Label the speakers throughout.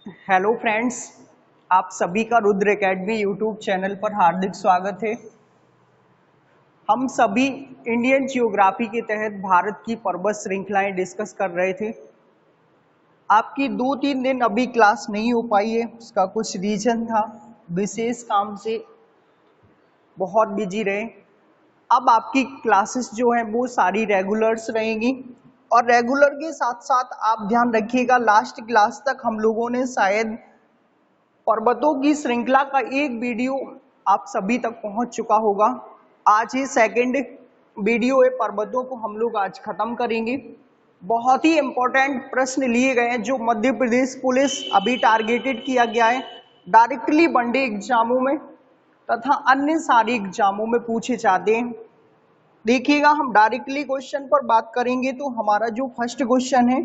Speaker 1: Hello friends, आप सभी का रुद्र एकेडमी यूट्यूब चैनल पर हार्दिक स्वागत है। हम सभी इंडियन जियोग्राफी के तहत भारत की पर्वत श्रृंखलाएं डिस्कस कर रहे थे। आपकी 2-3 दिन अभी क्लास नहीं हो पाई है, उसका कुछ रीजन था, विशेष काम से बहुत बिजी रहे। अब आपकी क्लासेस जो हैं वो सारी रेगुलर्स रहेंगी और रेगुलर के साथ साथ आप ध्यान रखिएगा, लास्ट क्लास तक हम लोगों ने शायद पर्वतों की श्रृंखला का एक वीडियो आप सभी तक पहुंच चुका होगा। आज ये सेकंड वीडियो है, पर्वतों को हम लोग आज खत्म करेंगे। बहुत ही इंपॉर्टेंट प्रश्न लिए गए हैं जो मध्य प्रदेश पुलिस अभी टारगेटेड किया गया है डायरेक्टली वनडे एग्जामों में तथा अन्य सारे एग्जामों में पूछे जाते हैं। देखिएगा, हम डायरेक्टली क्वेश्चन पर बात करेंगे तो हमारा जो फर्स्ट क्वेश्चन है,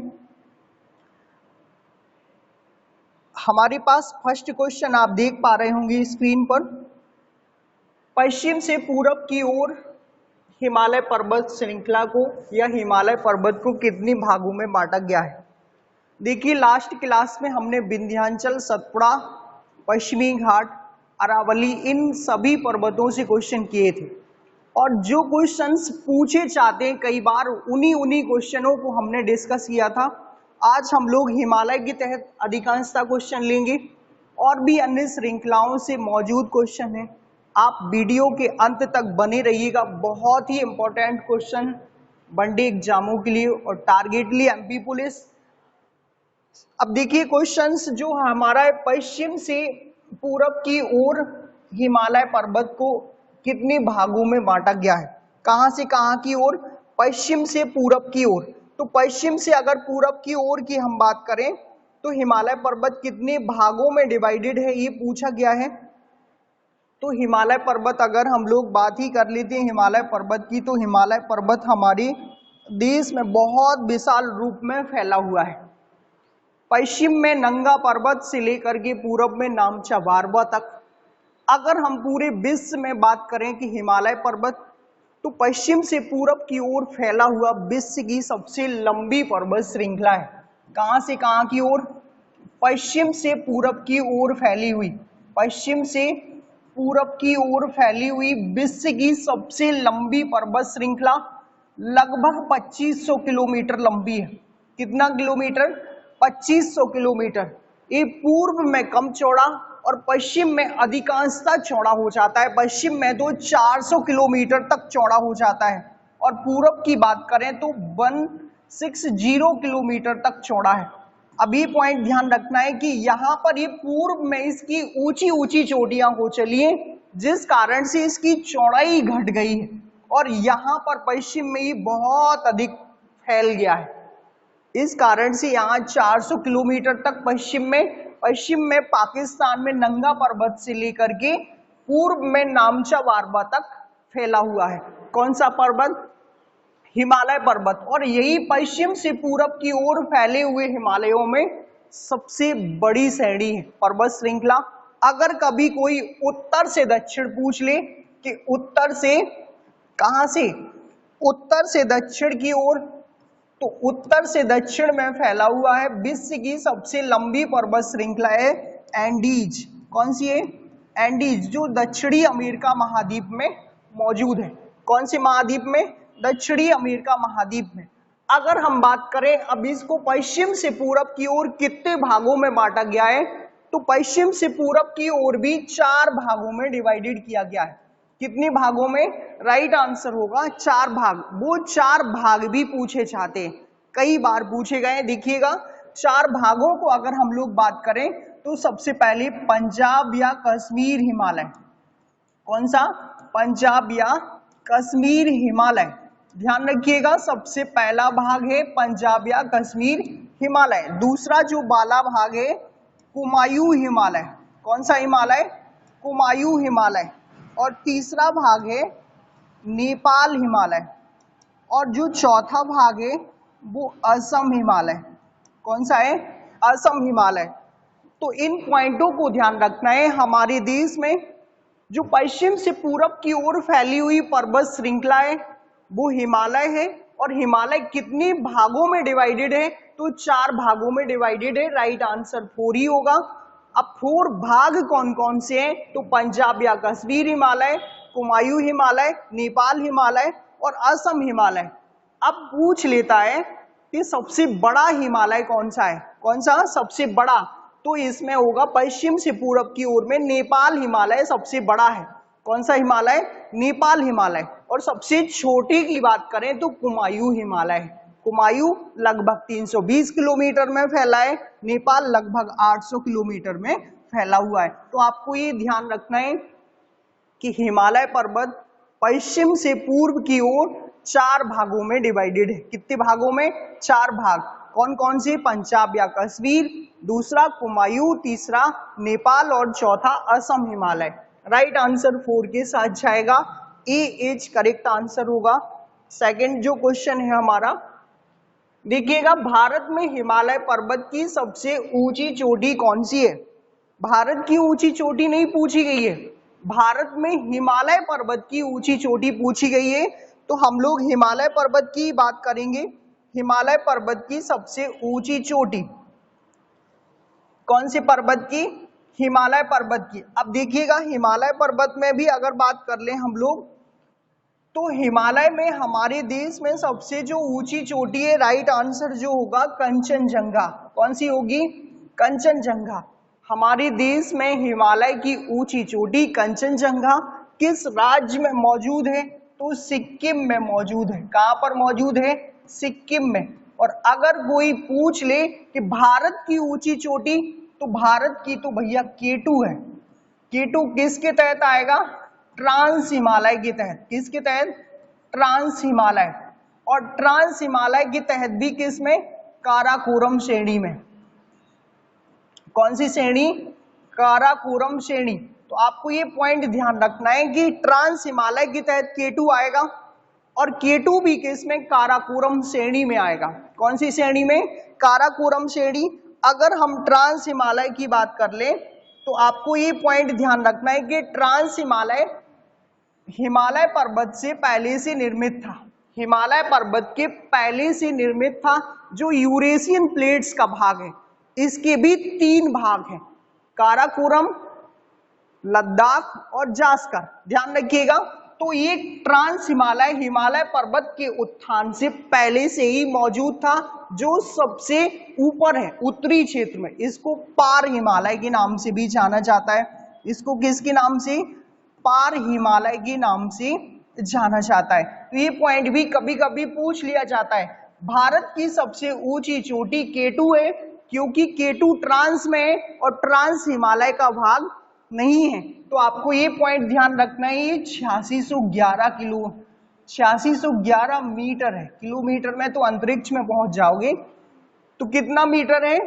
Speaker 1: हमारे पास फर्स्ट क्वेश्चन आप देख पा रहे होंगे स्क्रीन पर। पश्चिम से पूरब की ओर हिमालय पर्वत श्रृंखला को या हिमालय पर्वत को कितने भागों में बांटा गया है। देखिए, लास्ट क्लास में हमने विंध्याचल, सतपुड़ा, पश्चिमी घाट, अरावली इन सभी पर्वतों से क्वेश्चन किए थे और जो क्वेश्चंस पूछे जाते हैं कई बार उन्हीं क्वेश्चनों को हमने डिस्कस किया था। आज हम लोग हिमालय के तहत अधिकांशतः क्वेश्चन लेंगे और भी अन्य श्रृंखलाओं से मौजूद क्वेश्चन है। आप वीडियो के अंत तक बने रहिएगा, बहुत ही इंपॉर्टेंट क्वेश्चन वनडे एग्जामों के लिए और टारगेटली एमपी पुलिस। अब देखिए क्वेश्चंस जो हमारा है, पश्चिम से पूरब की ओर हिमालय पर्वत को कितने भागों में बांटा गया है। कहां से कहां की ओर? पश्चिम से पूरब की ओर। तो पश्चिम से अगर पूरब की ओर की हम बात करें तो हिमालय पर्वत कितने भागों में डिवाइडेड है, ये पूछा गया है। तो हिमालय पर्वत अगर हम लोग बात ही कर लेते हैं हिमालय पर्वत की, तो हिमालय पर्वत हमारे देश में बहुत विशाल रूप में फैला हुआ है। पश्चिम में नंगा पर्वत से लेकर के पूरब में नामचा वारवा तक। अगर हम पूरे विश्व में बात करें कि हिमालय पर्वत, तो पश्चिम से पूरब की ओर फैला हुआ विश्व की सबसे लंबी पर्वत श्रृंखला है। कहां से कहां की ओर? पश्चिम से पूरब की ओर फैली हुई, पश्चिम से पूरब की ओर फैली हुई विश्व की सबसे लंबी पर्वत श्रृंखला लगभग 2500 किलोमीटर लंबी है। कितना किलोमीटर? 2500 किलोमीटर। ये पूर्व में कम चौड़ा और पश्चिम में अधिकांशतः चौड़ा हो जाता है। पश्चिम में तो 400 किलोमीटर तक चौड़ा हो जाता है और पूरब की बात करें तो 160 किलोमीटर तक चौड़ा है। अभी पॉइंट ध्यान रखना है कि यहाँ पर ये पूर्व में इसकी ऊंची ऊंची चोटियां हो चली हैं, जिस कारण से इसकी चौड़ाई घट गई है और यहाँ पर पश्चिम में ये बहुत अधिक फैल गया है। इस कारण से यहाँ 400 किलोमीटर तक पश्चिम में पाकिस्तान में नंगा पर्वत से लेकर के पूर्व में नामचा वारवा तक फैला हुआ है। कौन सा पर्वत? हिमालय पर्वत। और यही पश्चिम से पूरब की ओर फैले हुए हिमालयों में सबसे बड़ी श्रेणी है पर्वत श्रृंखला। अगर कभी कोई उत्तर से दक्षिण पूछ ले कि उत्तर से कहां से, उत्तर से दक्षिण की ओर, तो उत्तर से दक्षिण में फैला हुआ है विश्व की सबसे लंबी पर्वत श्रृंखला है एंडीज। कौन सी है? एंडीज, जो दक्षिणी अमेरिका महाद्वीप में मौजूद है। कौन से महाद्वीप में? दक्षिणी अमेरिका महाद्वीप में। अगर हम बात करें अब इसको पश्चिम से पूरब की ओर कितने भागों में बांटा गया है, तो पश्चिम से पूरब की ओर भी 4 भागों में डिवाइडेड किया गया है। कितने भागों में? राइट आंसर होगा 4 भाग। वो 4 भाग भी पूछे जाते हैं, कई बार पूछे गए। देखिएगा, 4 भागों को अगर हम लोग बात करें तो सबसे पहले पंजाब या कश्मीर हिमालय। कौन सा? पंजाब या कश्मीर हिमालय। ध्यान रखिएगा, सबसे पहला भाग है पंजाब या कश्मीर हिमालय। दूसरा जो बाला भाग है कुमायूं हिमालय। कौन सा हिमालय? कुमायूं हिमालय। और तीसरा भाग है नेपाल हिमालय और जो चौथा भाग है वो असम हिमालय। कौन सा है? असम हिमालय। तो इन पॉइंटों को ध्यान रखना है। हमारे देश में जो पश्चिम से पूरब की ओर फैली हुई पर्वत श्रृंखला है वो हिमालय है और हिमालय कितने भागों में डिवाइडेड है, तो 4 भागों में डिवाइडेड है। राइट आंसर 4 ही होगा। अब 4 भाग कौन कौन से हैं, तो पंजाब या कश्मीर हिमालय, कुमायूं हिमालय, नेपाल हिमालय और असम हिमालय। अब पूछ लेता है कि सबसे बड़ा हिमालय कौन सा है, कौन सा सबसे बड़ा, तो इसमें होगा पश्चिम से पूरब की ओर में नेपाल हिमालय सबसे बड़ा है। कौन सा हिमालय, नेपाल हिमालय। और सबसे छोटे की बात करें तो कुमायूं हिमालय। कुमायूं लगभग 320 किलोमीटर में फैला है, नेपाल लगभग 800 किलोमीटर में फैला हुआ है। तो आपको ये ध्यान रखना है कि हिमालय पर्वत पश्चिम से पूर्व की ओर 4 भागों में डिवाइडेड है। कितने भागों में, 4 भाग। कौन कौन से, पंजाब या कश्मीर, दूसरा कुमायूं, तीसरा नेपाल और चौथा असम हिमालय। राइट आंसर 4 के साथ जाएगा, ए इज करेक्ट आंसर होगा। सेकंड जो क्वेश्चन है हमारा, देखिएगा भारत में हिमालय पर्वत की सबसे ऊंची चोटी कौन सी है। भारत की ऊंची चोटी नहीं पूछी गई है, भारत में हिमालय पर्वत की ऊंची चोटी पूछी गई है। तो हम लोग हिमालय पर्वत की बात करेंगे। हिमालय पर्वत की सबसे ऊंची चोटी कौन से पर्वत की, हिमालय पर्वत की। अब देखिएगा हिमालय पर्वत में भी अगर बात कर लें हम लोग, तो हिमालय में हमारे देश में सबसे जो ऊंची चोटी है, राइट आंसर जो होगा कंचनजंगा। कौन सी होगी, कंचनजंगा। हमारे देश में हिमालय की ऊंची चोटी कंचनजंगा किस राज्य में मौजूद है, तो सिक्किम में मौजूद है। कहां पर मौजूद है, सिक्किम में। और अगर कोई पूछ ले कि भारत की ऊंची चोटी, तो भारत की तो भैया K2 है। K2 किसके तहत आएगा, ट्रांस हिमालय के तहत। किसके तहत, ट्रांस हिमालय। और ट्रांस हिमालय के तहत भी किस में, काराकोरम श्रेणी में। कौन सी श्रेणी, काराकोरम श्रेणी। तो आपको ये पॉइंट ध्यान रखना है कि ट्रांस हिमालय के तहत K2 आएगा और K2 भी किस में, काराकोरम श्रेणी में आएगा। कौन सी श्रेणी में, काराकोरम श्रेणी। अगर हम ट्रांस हिमालय की बात कर लें तो आपको ये पॉइंट ध्यान रखना है कि ट्रांस हिमालय हिमालय पर्वत से पहले से निर्मित था। हिमालय पर्वत के पहले से निर्मित था। जो यूरेशियन प्लेट्स का भाग है, इसके भी 3 भाग हैं, काराकोरम, लद्दाख और जास्कर। ध्यान रखिएगा। तो ये ट्रांस हिमालय हिमालय पर्वत के उत्थान से पहले से ही मौजूद था, जो सबसे ऊपर है उत्तरी क्षेत्र में। इसको पार हिमालय के नाम से भी जाना जाता है। इसको किसके नाम से, पार हिमालय के नाम से जाना जाता है। तो ये पॉइंट भी कभी कभी पूछ लिया जाता है। भारत की सबसे ऊंची चोटी K2 है, क्योंकि K2 ट्रांस में है और ट्रांस हिमालय का भाग नहीं है। तो आपको ये पॉइंट ध्यान रखना है, ये 8611 मीटर है। किलोमीटर में तो अंतरिक्ष में पहुंच जाओगे। तो कितना मीटर है,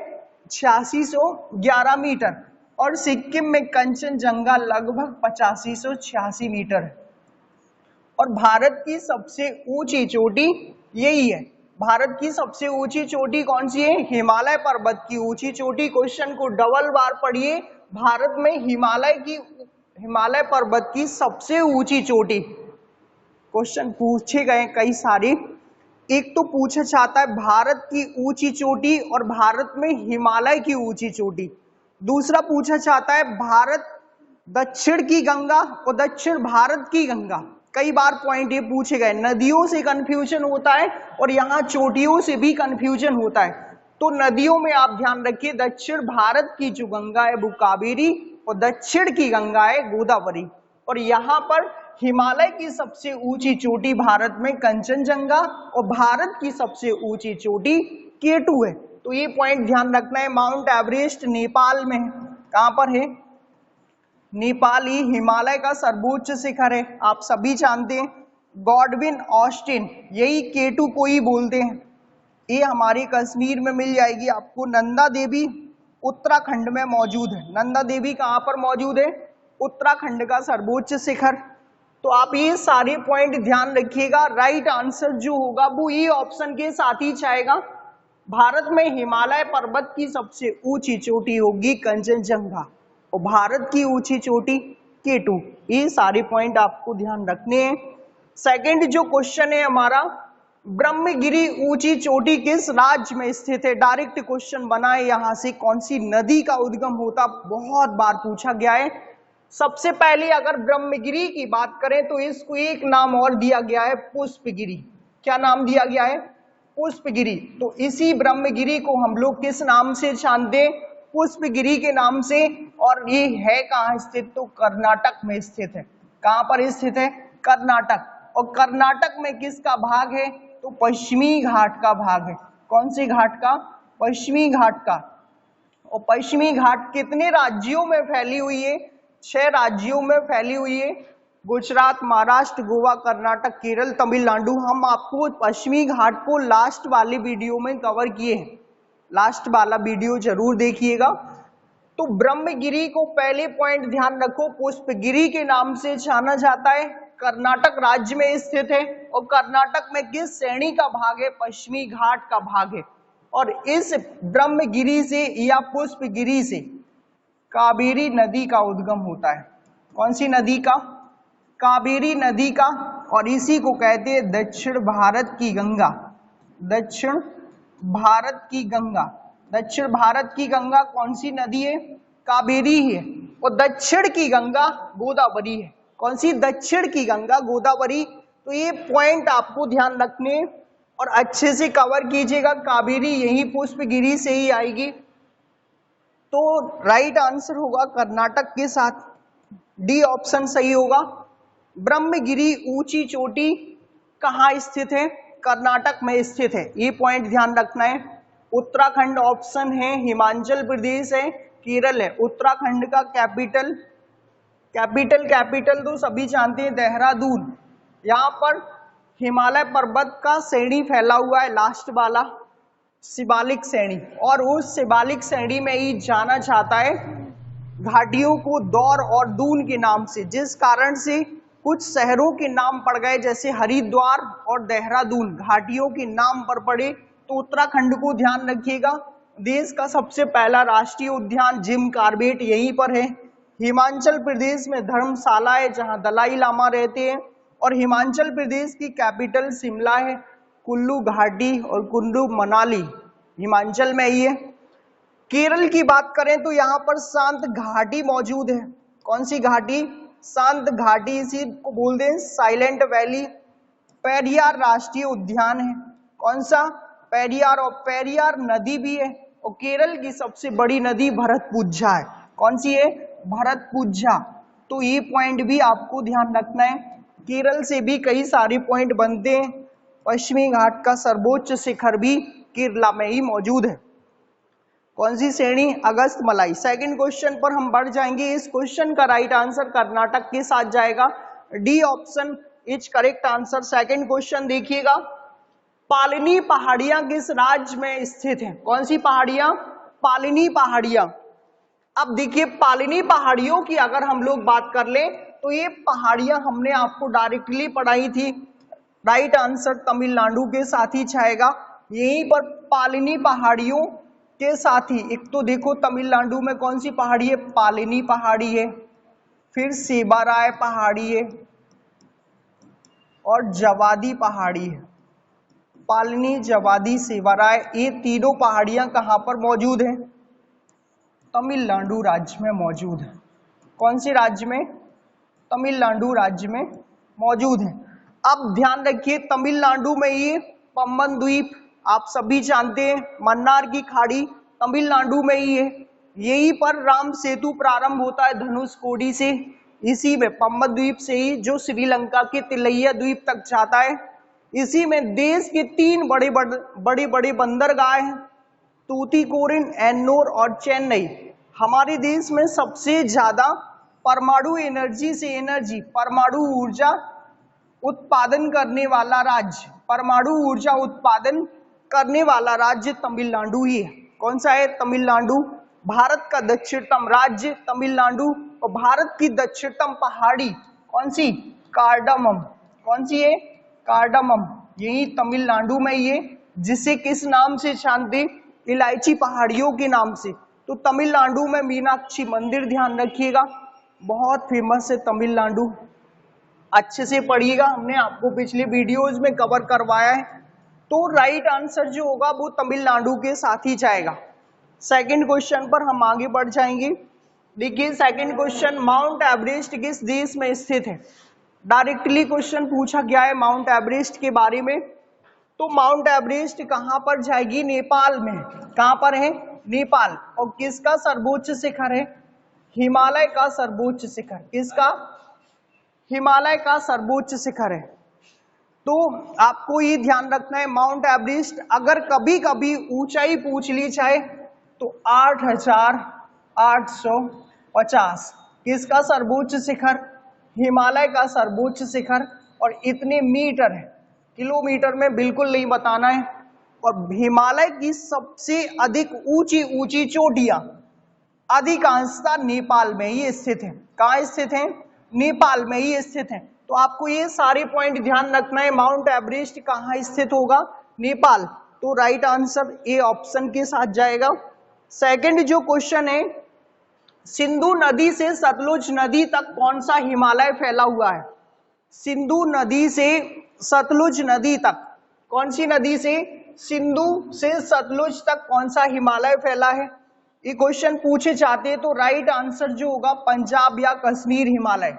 Speaker 1: 8611 मीटर। और सिक्किम में कंचनजंगा लगभग 8586 मीटर है। और भारत की सबसे ऊंची चोटी यही है। भारत की सबसे ऊंची चोटी कौन सी है, हिमालय पर्वत की ऊंची चोटी। क्वेश्चन को डबल बार पढ़िए। भारत में हिमालय पर्वत की सबसे ऊंची चोटी, क्वेश्चन पूछे गए कई सारे। एक तो पूछा चाहता है भारत की ऊंची चोटी और भारत में हिमालय की ऊंची चोटी। दूसरा पूछा चाहता है भारत दक्षिण की गंगा और दक्षिण भारत की गंगा। कई बार पॉइंट ये पूछे गए। नदियों से कंफ्यूजन होता है और यहाँ चोटियों से भी कंफ्यूजन होता है। तो नदियों में आप ध्यान रखिए, दक्षिण भारत की जो गंगा है वो कावेरी और दक्षिण की गंगा है गोदावरी। और यहाँ पर हिमालय की सबसे ऊंची चोटी भारत में कंचनजंगा और भारत की सबसे ऊंची चोटी K2 है। तो ये पॉइंट ध्यान रखना है। माउंट एवरेस्ट नेपाल में है। कहां पर है, नेपाल ही हिमालय का सर्वोच्च शिखर है, आप सभी जानते हैं। गॉडविन ऑस्टिन, यही K2 को ही बोलते हैं। ये हमारे कश्मीर में मिल जाएगी आपको। नंदा देवी उत्तराखंड में मौजूद है। नंदा देवी कहां पर मौजूद है, उत्तराखंड का सर्वोच्च शिखर। तो आप ये सारे पॉइंट ध्यान रखिएगा। राइट आंसर जो होगा वो ये ऑप्शन के साथ ही जाएगा। भारत में हिमालय पर्वत की सबसे ऊंची चोटी होगी कंचनजंगा और भारत की ऊंची चोटी K2। ये सारे पॉइंट आपको ध्यान रखने हैं। सेकंड जो क्वेश्चन है हमारा, ब्रह्मगिरी ऊंची चोटी किस राज्य में स्थित है? डायरेक्ट क्वेश्चन बना है यहां से। कौन सी नदी का उद्गम होता, बहुत बार पूछा गया है। सबसे पहले अगर ब्रह्मगिरी की बात करें तो इसको एक नाम और दिया गया है, पुष्पगिरी। क्या नाम दिया गया है? पुष्पगिरी। तो इसी ब्रह्मगिरी को हम लोग किस नाम से जानते हैं? पुष्पगिरी के नाम से। और ये है कहाँ स्थित? तो कर्नाटक में स्थित है। कहाँ पर स्थित है? कर्नाटक। और कर्नाटक में किसका भाग है? तो पश्चिमी घाट का भाग है। कौन से घाट का? पश्चिमी घाट का। और पश्चिमी घाट कितने राज्यों में फैली हुई है? 6 राज्यों में फैली हुई है। गुजरात, महाराष्ट्र, गोवा, कर्नाटक, केरल, तमिलनाडु। हम आपको पश्चिमी घाट को लास्ट वाली वीडियो में कवर किए हैं, लास्ट वाला वीडियो जरूर देखिएगा। तो ब्रह्मगिरी को पहले पॉइंट ध्यान रखो, पुष्पगिरी के नाम से जाना जाता है, कर्नाटक राज्य में स्थित है। और कर्नाटक में किस श्रेणी का भाग है? पश्चिमी घाट का भाग है। और इस ब्रह्मगिरी से या पुष्पगिरी से कावेरी नदी का उद्गम होता है। कौन सी नदी का? कावेरी नदी का। और इसी को कहते हैं दक्षिण भारत की गंगा। दक्षिण भारत की गंगा। दक्षिण भारत की गंगा कौन सी नदी है? कावेरी है। और दक्षिण की गंगा गोदावरी है। कौन सी? दक्षिण की गंगा गोदावरी। तो ये पॉइंट आपको ध्यान रखने और अच्छे से कवर कीजिएगा। कावेरी यही पुष्पगिरी से ही आएगी। तो राइट आंसर होगा कर्नाटक के साथ, डी ऑप्शन सही होगा। ब्रह्मगिरी ऊंची चोटी कहाँ स्थित है? कर्नाटक में स्थित है। ये पॉइंट ध्यान रखना है। उत्तराखंड ऑप्शन है, हिमाचल प्रदेश है, केरल है। उत्तराखंड का कैपिटल तो सभी जानते हैं, देहरादून। यहाँ पर हिमालय पर्वत का श्रेणी फैला हुआ है, लास्ट वाला शिवालिक श्रेणी। और उस शिवालिक श्रेणी में ही जाना जाता है घाटियों को दौर और दून के नाम से, जिस कारण से कुछ शहरों के नाम पड़ गए, जैसे हरिद्वार और देहरादून घाटियों के नाम पर पड़े। तो उत्तराखंड को ध्यान रखिएगा। देश का सबसे पहला राष्ट्रीय उद्यान जिम कॉर्बेट यहीं पर है। हिमाचल प्रदेश में धर्मशाला है, जहां दलाई लामा रहते हैं। और हिमाचल प्रदेश की कैपिटल शिमला है। कुल्लू घाटी और कुल्लू मनाली हिमाचल में ही है। केरल की बात करें तो यहाँ पर शांत घाटी मौजूद है। कौन सी घाटी? शांत घाटी, इसी को बोलते हैं साइलेंट वैली। पेरियार राष्ट्रीय उद्यान है। कौन सा? पेरियार। और पेरियार नदी भी है। और केरल की सबसे बड़ी नदी भरतपुझा है। कौन सी है? भरतपुझा। तो ये पॉइंट भी आपको ध्यान रखना है। केरल से भी कई सारे पॉइंट बनते हैं। पश्चिमी घाट का सर्वोच्च शिखर भी केरला में ही मौजूद है। कौन सी श्रेणी? अगस्त मलाई। सेकंड क्वेश्चन पर हम बढ़ जाएंगे। इस क्वेश्चन का राइट आंसर कर्नाटक के साथ जाएगा, D option is correct answer. Second question देखिएगा, पालिनी पहाड़ियां किस राज्य में स्थित हैं? कौन सी पहाड़ियां? पालिनी पहाड़ियां। अब देखिए, पालिनी पहाड़ियों की अगर हम लोग बात कर लें तो ये पहाड़ियां हमने आपको डायरेक्टली पढ़ाई थी। राइट आंसर तमिलनाडु के साथ ही जाएगा। यहीं पर पालिनी पहाड़ियों के साथ ही एक तो देखो तमिलनाडु में कौन सी पहाड़ी है? पालिनी पहाड़ी है, फिर सेबाराय पहाड़ी है और जवादी पहाड़ी है। पालिनी, जवादी, सेवाराय, ये तीनों पहाड़ियां कहां पर मौजूद हैं? तमिलनाडु राज्य में मौजूद है। कौन से राज्य में? तमिलनाडु राज्य में मौजूद है। अब ध्यान रखिए, तमिलनाडु में ये पम्बन द्वीप आप सभी जानते हैं, मन्नार की खाड़ी तमिलनाडु में ही है। यहीं पर राम सेतु प्रारंभ होता है धनुषकोडी से। इसी में पम्बन द्वीप से ही जो श्रीलंका के तिलैया द्वीप तक जाता है। इसी में देश के 3 बड़े बंदरगाह हैं, तूतीकोरिन, एन्नोर और चेन्नई। हमारे देश में सबसे ज्यादा परमाणु परमाणु ऊर्जा उत्पादन करने वाला राज्य, परमाणु ऊर्जा उत्पादन करने वाला राज्य तमिलनाडु ही है। कौन सा है? तमिलनाडु। भारत का दक्षिणतम राज्य तमिलनाडु। और भारत की दक्षिणतम पहाड़ी कौन सी? कार्डामम। कौन सी है? कार्डामम। यही तमिलनाडु में ही है, जिसे किस नाम से जानते? इलायची पहाड़ियों के नाम से। तो तमिलनाडु में मीनाक्षी मंदिर ध्यान रखिएगा, बहुत फेमस है तमिलनाडु। अच्छे से पढ़िएगा, हमने आपको पिछले वीडियोज में कवर करवाया है। तो राइट आंसर जो होगा वो तमिलनाडु के साथ ही जाएगा। सेकंड क्वेश्चन पर हम आगे बढ़ जाएंगे। देखिए सेकंड क्वेश्चन, माउंट एवरेस्ट किस देश में स्थित है? डायरेक्टली क्वेश्चन पूछा गया है माउंट एवरेस्ट के बारे में। तो माउंट एवरेस्ट कहां पर जाएगी? नेपाल में। कहां पर है? नेपाल। और किसका सर्वोच्च शिखर है? हिमालय का सर्वोच्च शिखर। किसका? हिमालय का सर्वोच्च शिखर है। तो आपको ये ध्यान रखना है, माउंट एवरेस्ट अगर कभी कभी ऊंचाई पूछ ली जाए तो 8,850। किसका सर्वोच्च शिखर? हिमालय का सर्वोच्च शिखर। और इतने मीटर है, किलोमीटर में बिल्कुल नहीं बताना है। और हिमालय की सबसे अधिक ऊंची ऊंची चोटियां अधिकांशतः नेपाल में ही स्थित है। कहाँ स्थित है? नेपाल में ही स्थित है। तो आपको ये सारे पॉइंट ध्यान रखना है। माउंट एवरेस्ट कहाँ स्थित होगा? नेपाल। तो राइट आंसर ए ऑप्शन के साथ जाएगा। सेकंड जो क्वेश्चन है, सिंधु नदी से सतलुज नदी तक कौन सा हिमालय फैला हुआ है? सिंधु नदी से सतलुज नदी तक, कौन सी नदी से? सिंधु से सतलुज तक कौन सा हिमालय फैला है? ये क्वेश्चन पूछे जाते हैं। तो राइट आंसर जो होगा पंजाब या Kashmir Himalaya.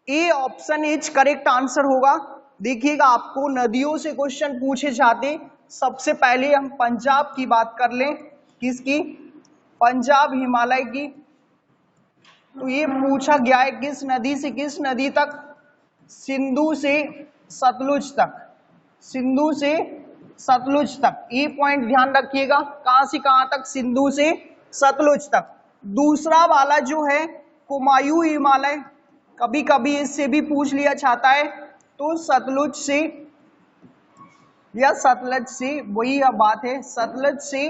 Speaker 1: A option is correct answer होगा। देखिएगा आपको नदियों से क्वेश्चन पूछे जाते, सबसे पहले हम पंजाब की बात कर लें। किसकी? पंजाब हिमालय की। तो ये पूछा गया है किस नदी से किस नदी तक? सिंधु से सतलुज तक। सिंधु से सतलुज तक। ये पॉइंट ध्यान रखिएगा, कहां से कहां तक? सिंधु से सतलुज तक। दूसरा वाला जो है कुमायूं हिमालय, कभी कभी इससे भी पूछ लिया जाता है। तो सतलुज से या सतलज से, वही बात है, सतलज से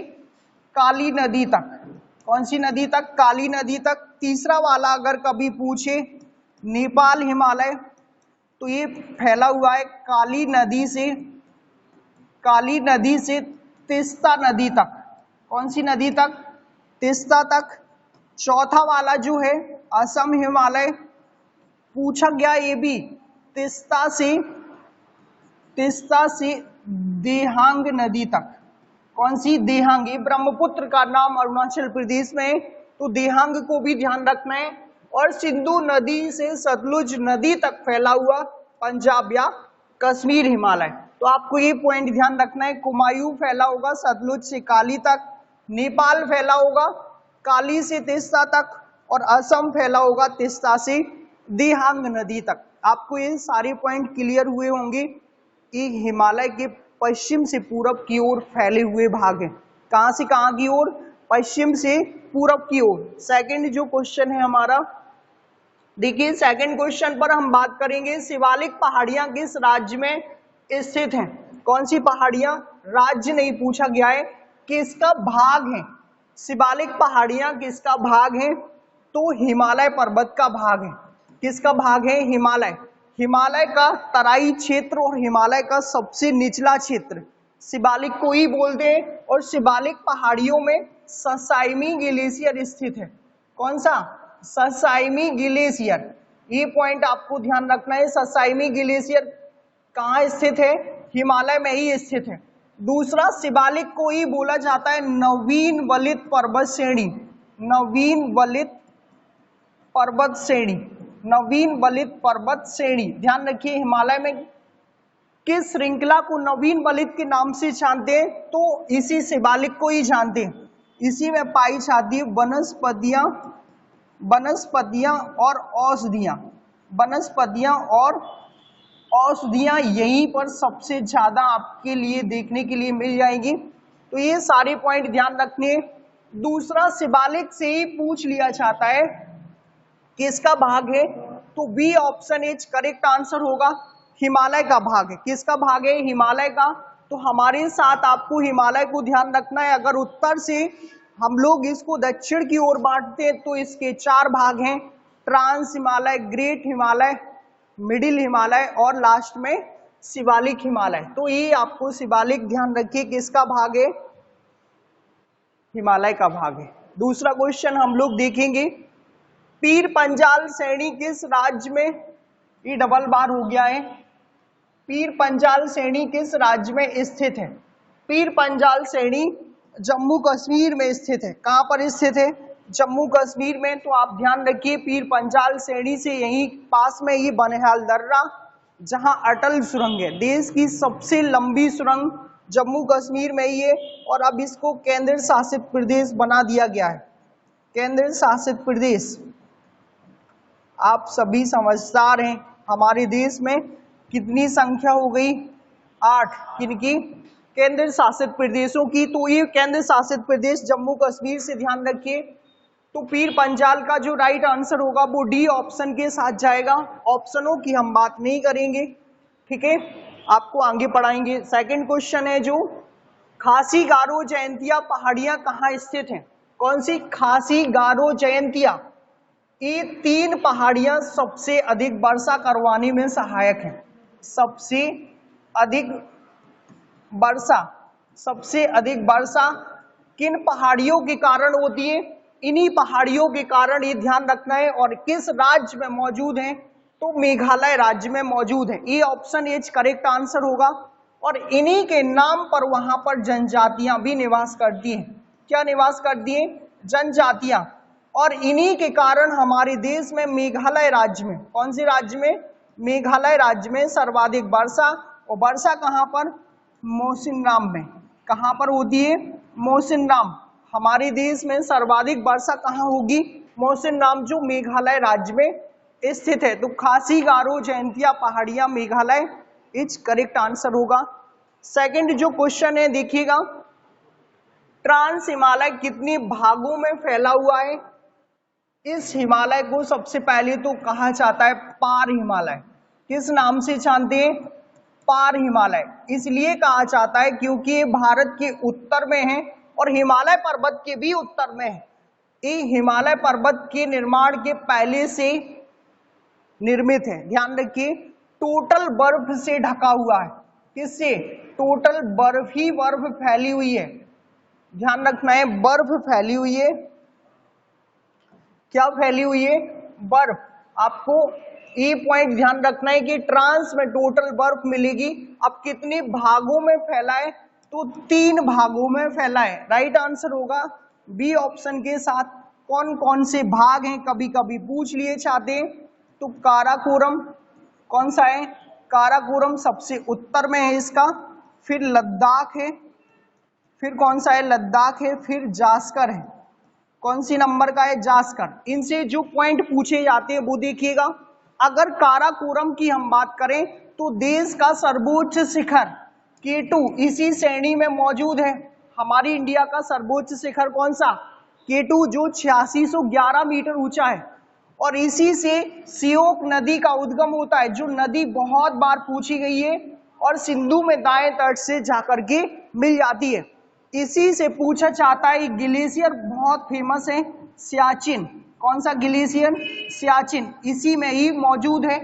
Speaker 1: काली नदी तक। कौन सी नदी तक? काली नदी तक। तीसरा वाला अगर कभी पूछे नेपाल हिमालय, तो ये फैला हुआ है काली नदी से तीस्ता नदी तक। कौन सी नदी तक? तीस्ता तक। चौथा वाला जो है असम हिमालय, पूछा गया ये भी तीस्ता से देहांग नदी तक। कौन सी? देहांग। ये ब्रह्मपुत्र का नाम अरुणाचल प्रदेश में है, तो देहांग को भी ध्यान रखना है। और सिंधु नदी से सतलुज नदी तक फैला हुआ पंजाब या कश्मीर हिमालय। तो आपको ये पॉइंट ध्यान रखना है, कुमायूं फैला होगा सतलुज से काली तक, नेपाल फैला होगा काली से तीस्ता तक, और असम फैला होगा तीस्ता से देहांग नदी तक। आपको ये सारे पॉइंट क्लियर हुए होंगे कि हिमालय के पश्चिम से पूरब की ओर फैले हुए भाग हैं। कहां से कहां की ओर? पश्चिम से पूरब की ओर। सेकंड जो क्वेश्चन है हमारा, देखिए सेकंड क्वेश्चन पर हम बात करेंगे शिवालिक पहाड़ियां किस राज्य में स्थित हैं? कौन सी पहाड़ियां? राज्य नहीं पूछा गया है, किसका भाग है? शिवालिक पहाड़ियां किसका भाग है? तो हिमालय पर्वत का भाग है। किसका भाग है? हिमालय। हिमालय का तराई क्षेत्र और हिमालय का सबसे निचला क्षेत्र शिवालिक को ही बोलते हैं। और शिवालिक पहाड़ियों में ससाइमी ग्लेशियर स्थित है। कौन सा? ससाइमी ग्लेशियर। ये पॉइंट आपको ध्यान रखना है। ससाइमी ग्लेशियर कहाँ स्थित है? हिमालय में ही स्थित है। दूसरा, शिवालिक को ही बोला जाता है नवीन वलित पर्वत श्रेणी। नवीन वलित पर्वत श्रेणी, नवीन वलित पर्वत श्रेणी। ध्यान रखिए, हिमालय में किस श्रृंखला को नवीन वलित के नाम से जानते हैं? तो इसी शिवालिक को ही जानते हैं। इसी में पाई जाती है वनस्पतियां और औषधियां। वनस्पतियां और औषधियां यहीं पर सबसे ज्यादा आपके लिए देखने के लिए मिल जाएंगी। तो ये सारे पॉइंट ध्यान रखने। दूसरा, शिवालिक से ही पूछ लिया जाता है किसका भाग है? तो B option is correct answer होगा, हिमालय का भाग है। किसका भाग है? हिमालय का। तो हमारे साथ आपको हिमालय को ध्यान रखना है। अगर उत्तर से हम लोग इसको दक्षिण की ओर बांटते हैं तो इसके 4 भाग हैं, trans Himalaya, great Himalaya, middle Himalaya और लास्ट में शिवालिक हिमालय। तो ये आपको शिवालिक ध्यान रखिए किसका भाग है? हिमालय का भाग है। दूसरा क्वेश्चन हम लोग देखेंगे, पीर पंजाल श्रेणी किस राज्य में? ये डबल बार हो गया है। पीर पंजाल श्रेणी किस राज्य में स्थित है? पीर पंजाल श्रेणी जम्मू कश्मीर में स्थित है। कहाँ पर स्थित है? जम्मू कश्मीर में। तो आप ध्यान रखिए, पीर पंजाल श्रेणी से यहीं पास में ये बनिहाल दर्रा, जहां अटल सुरंग है, देश की सबसे लंबी सुरंग जम्मू कश्मीर में ही है। और अब इसको केंद्र शासित प्रदेश बना दिया गया है, केंद्र शासित प्रदेश। आप सभी समझदार हैं। हमारे देश में कितनी संख्या हो गई? 8। किनकी? केंद्र शासित प्रदेशों की। तो ये केंद्र शासित प्रदेश जम्मू कश्मीर से ध्यान रखिए। तो पीर पंजाल का जो राइट आंसर होगा वो डी ऑप्शन के साथ जाएगा। ऑप्शनों की हम बात नहीं करेंगे, ठीक है, आपको आगे पढ़ाएंगे। सेकंड क्वेश्चन है जो खासी गारो जयंतिया पहाड़ियां कहाँ स्थित हैं? कौन सी? खासी गारो जयंतिया। ये 3 पहाड़ियां सबसे अधिक वर्षा करवाने में सहायक हैं। सबसे अधिक वर्षा किन पहाड़ियों के कारण होती है? इन्हीं पहाड़ियों के कारण, ये ध्यान रखना है। और किस राज्य में मौजूद हैं? तो मेघालय राज्य में मौजूद है। ये ऑप्शन एच करेक्ट आंसर होगा। और इन्हीं के नाम पर वहां पर जनजातियां भी निवास करती हैं। क्या निवास करती हैं? जनजातियां। और इन्हीं के कारण हमारे देश में मेघालय राज्य में, कौन से राज्य में? मेघालय राज्य में सर्वाधिक वर्षा। और वर्षा कहां पर? मौसिनराम में। कहां पर होती है? मौसिनराम। हमारे देश में सर्वाधिक वर्षा कहां होगी? मौसिनराम, जो मेघालय राज्य में स्थित है। तो खासी गारो जयंतिया पहाड़ियां मेघालय इज करेक्ट आंसर होगा। सेकंड जो क्वेश्चन है देखिएगा, ट्रांस हिमालय कितने भागों में फैला हुआ है? इस हिमालय को सबसे पहले तो कहा जाता है पार हिमालय। किस नाम से जानते हैं? पार हिमालय। इसलिए कहा जाता है क्योंकि ये भारत के उत्तर में है और हिमालय पर्वत के भी उत्तर में है। ये हिमालय पर्वत के निर्माण के पहले से निर्मित है। ध्यान रखिए, टोटल बर्फ से ढका हुआ है। किससे? टोटल बर्फ ही बर्फ फैली हुई है। ध्यान रखना है, बर्फ फैली हुई है। क्या फैली हुई है? बर्फ। आपको ये पॉइंट ध्यान रखना है कि ट्रांस में टोटल बर्फ मिलेगी। अब कितने भागों में फैला है? तो 3 भागों में फैला है। राइट आंसर होगा बी ऑप्शन के साथ। कौन कौन से भाग हैं कभी कभी पूछ लिए चाहते हैं। तो काराकोरम कौन सा है? काराकोरम सबसे उत्तर में है इसका। फिर लद्दाख है। फिर कौन सा है? लद्दाख है। फिर जास्कर है। कौन सी नंबर का है? जास्कर। इनसे जो पॉइंट पूछे जाते हैं वो देखिएगा। अगर काराकोरम की हम बात करें तो देश का सर्वोच्च शिखर K2 इसी श्रेणी में मौजूद है। हमारी इंडिया का सर्वोच्च शिखर कौन सा? K2, जो 8611 मीटर ऊंचा है। और इसी से सियोक नदी का उद्गम होता है, जो नदी बहुत बार पूछी गई है और सिंधु में दाएं तट से जाकर के मिल जाती है। इसी से पूछा जाता है। ग्लेशियर बहुत फेमस है, सियाचिन। कौन सा ग्लेशियर? सियाचिन। इसी में ही मौजूद है।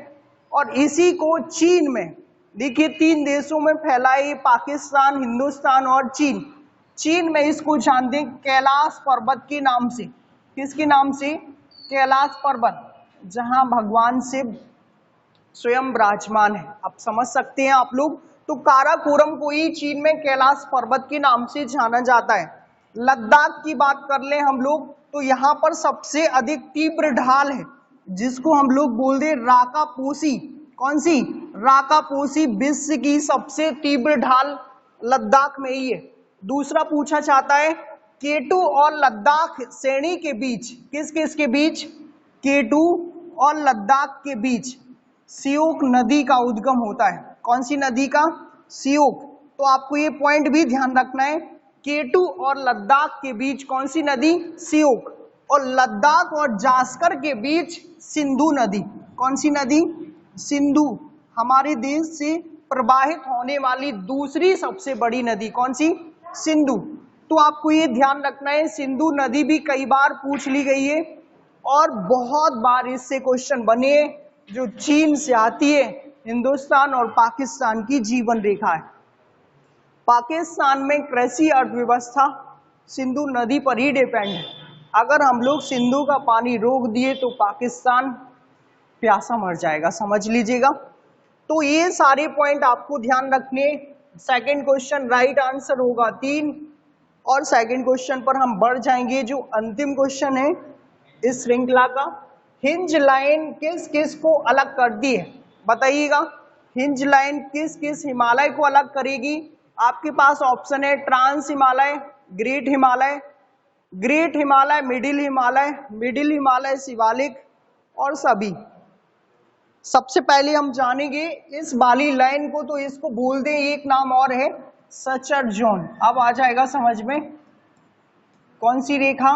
Speaker 1: और इसी को चीन में, देखिए 3 देशों में फैला है, पाकिस्तान, हिंदुस्तान और चीन। चीन में इसको जानते हैं कैलाश पर्वत के नाम से। किसके नाम से? कैलाश पर्वत, जहां भगवान शिव स्वयं विराजमान है। आप समझ सकते हैं आप लोग। तो काराकोरम को ही चीन में कैलाश पर्वत के नाम से जाना जाता है। लद्दाख की बात कर ले हम लोग तो यहाँ पर सबसे अधिक तीव्र ढाल है, जिसको हम लोग बोलते हैं राकापोसी। कौन सी? राकापोसी। विश्व की सबसे तीव्र ढाल लद्दाख में ही है। दूसरा पूछा जाता है K2 और लद्दाख श्रेणी के बीच, किस किस के बीच? K2 और लद्दाख के बीच सियोक नदी का उद्गम होता है। कौन सी नदी का? सियोक। तो आपको ये पॉइंट भी ध्यान रखना है, K2 और लद्दाख के बीच कौन सी नदी? सियोक। और लद्दाख और जास्कर के बीच सिंधु नदी। कौन सी नदी? सिंधु। हमारे देश से प्रवाहित होने वाली दूसरी सबसे बड़ी नदी कौन सी? सिंधु। तो आपको ये ध्यान रखना है, सिंधु नदी भी कई बार पूछ ली गई है और बहुत बार इससे क्वेश्चन बने हैं, जो चीन से आती है। हिंदुस्तान और पाकिस्तान की जीवन रेखा है। पाकिस्तान में कृषि अर्थव्यवस्था सिंधु नदी पर ही डिपेंड है। अगर हम लोग सिंधु का पानी रोक दिए तो पाकिस्तान प्यासा मर जाएगा, समझ लीजिएगा। तो ये सारे पॉइंट आपको ध्यान रखने। सेकंड क्वेश्चन राइट आंसर होगा 3 और सेकंड क्वेश्चन पर हम बढ़ जाएंगे। जो अंतिम क्वेश्चन है इस श्रृंखला का, हिंज लाइन किस किस को अलग करती है, बताइएगा। हिंज लाइन किस किस हिमालय को अलग करेगी? आपके पास ऑप्शन है trans Himalaya, great Himalaya, great Himalaya, middle Himalaya, middle Himalaya Shivalik और सभी। सबसे पहले हम जानेंगे इस वाली लाइन को, तो इसको बोल दें एक नाम और है सचर जोन। अब आ जाएगा समझ में कौन सी रेखा,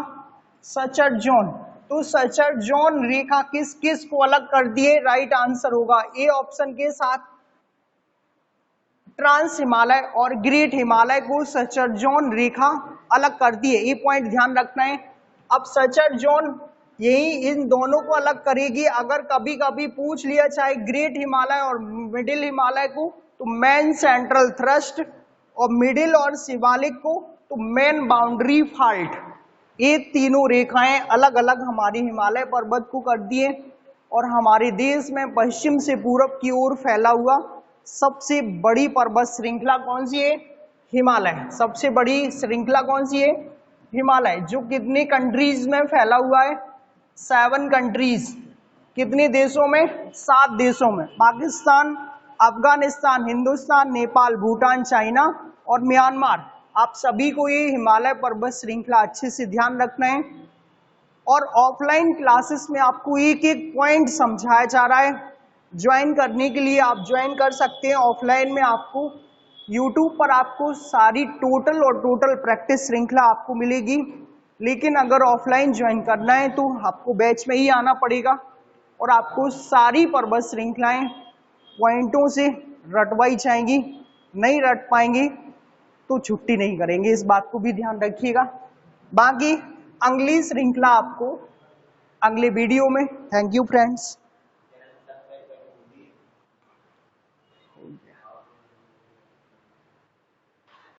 Speaker 1: सचर जोन। तो सचर जोन रेखा किस किस को अलग कर दिए? राइट आंसर होगा ए ऑप्शन के साथ, ट्रांस हिमालय और ग्रेट हिमालय को सचर जोन रेखा अलग कर दिए। ये पॉइंट ध्यान रखना है। अब सचर जोन यही इन दोनों को अलग करेगी। अगर कभी कभी पूछ लिया चाहे ग्रेट हिमालय और मिडिल हिमालय को तो मेन सेंट्रल थ्रस्ट, और मिडिल और शिवालिक को तो मेन बाउंड्री फॉल्ट। ये तीनों रेखाएं अलग अलग हमारी हिमालय पर्वत को कर दिए। और हमारे देश में पश्चिम से पूरब की ओर फैला हुआ सबसे बड़ी पर्वत श्रृंखला कौन सी है? हिमालय। सबसे बड़ी श्रृंखला कौन सी है? हिमालय। जो कितने कंट्रीज में फैला हुआ है? 7 कंट्रीज। कितने देशों में? 7 देशों में, पाकिस्तान, अफगानिस्तान, हिंदुस्तान, नेपाल, भूटान, चाइना और म्यांमार। आप सभी को ये हिमालय पर्वत श्रृंखला अच्छे से ध्यान रखना है। और ऑफलाइन क्लासेस में आपको एक एक पॉइंट समझाया जा रहा है। ज्वाइन करने के लिए आप ज्वाइन कर सकते हैं। ऑफलाइन में आपको यूट्यूब पर आपको सारी टोटल प्रैक्टिस श्रृंखला आपको मिलेगी। लेकिन अगर ऑफलाइन ज्वाइन करना है तो आपको बैच में ही आना पड़ेगा और आपको सारी पर्वत श्रृंखलाएं पॉइंटों से रटवाई जाएंगी। नहीं रट पाएंगे तो छुट्टी नहीं करेंगे, इस बात को भी ध्यान रखिएगा। बाकी अगली श्रृंखला आपको अगले वीडियो में। Thank you friends.